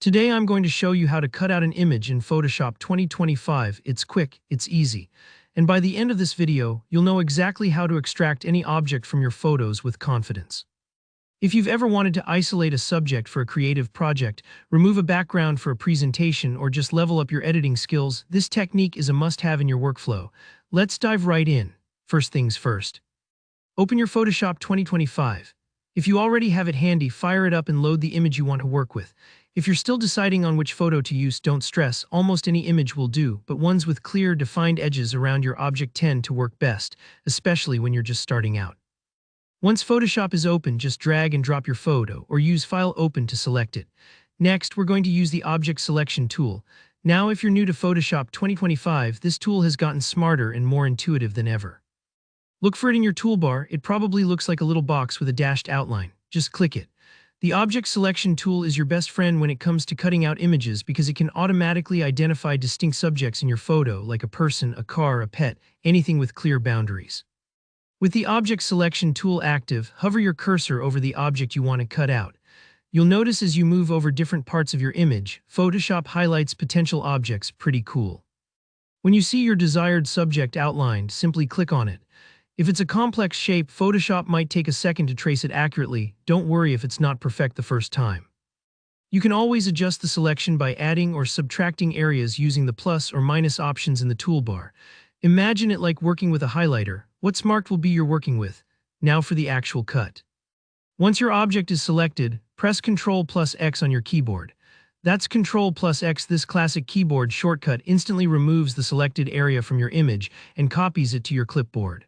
Today I'm going to show you how to cut out an image in Photoshop 2025. It's quick, it's easy. And by the end of this video, you'll know exactly how to extract any object from your photos with confidence. If you've ever wanted to isolate a subject for a creative project, remove a background for a presentation, or just level up your editing skills, this technique is a must-have in your workflow. Let's dive right in. First things first. Open your Photoshop 2025. If you already have it handy, fire it up and load the image you want to work with. If you're still deciding on which photo to use, don't stress, almost any image will do, but ones with clear, defined edges around your object tend to work best, especially when you're just starting out. Once Photoshop is open, just drag and drop your photo, or use File Open to select it. Next, we're going to use the Object Selection tool. Now, if you're new to Photoshop 2025, this tool has gotten smarter and more intuitive than ever. Look for it in your toolbar. It probably looks like a little box with a dashed outline. Just click it. The Object Selection tool is your best friend when it comes to cutting out images because it can automatically identify distinct subjects in your photo, like a person, a car, a pet, anything with clear boundaries. With the Object Selection tool active, hover your cursor over the object you want to cut out. You'll notice as you move over different parts of your image, Photoshop highlights potential objects. Pretty cool. When you see your desired subject outlined, simply click on it. If it's a complex shape, Photoshop might take a second to trace it accurately. Don't worry if it's not perfect the first time. You can always adjust the selection by adding or subtracting areas using the plus or minus options in the toolbar. Imagine it like working with a highlighter. What's marked will be you're working with. Now for the actual cut. Once your object is selected, press Ctrl plus X on your keyboard. That's Ctrl plus X. This classic keyboard shortcut instantly removes the selected area from your image and copies it to your clipboard.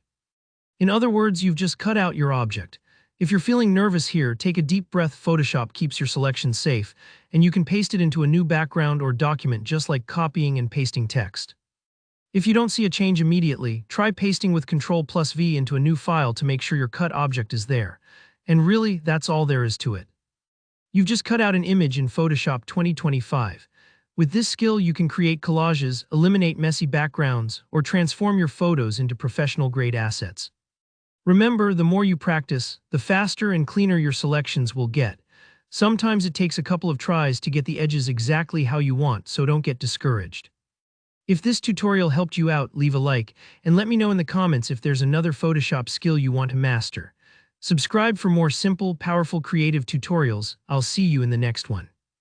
In other words, you've just cut out your object. If you're feeling nervous here, take a deep breath. Photoshop keeps your selection safe, and you can paste it into a new background or document just like copying and pasting text. If you don't see a change immediately, try pasting with Ctrl plus V into a new file to make sure your cut object is there. And really, that's all there is to it. You've just cut out an image in Photoshop 2025. With this skill, you can create collages, eliminate messy backgrounds, or transform your photos into professional-grade assets. Remember, the more you practice, the faster and cleaner your selections will get. Sometimes it takes a couple of tries to get the edges exactly how you want, so don't get discouraged. If this tutorial helped you out, leave a like, and let me know in the comments if there's another Photoshop skill you want to master. Subscribe for more simple, powerful, creative tutorials. I'll see you in the next one.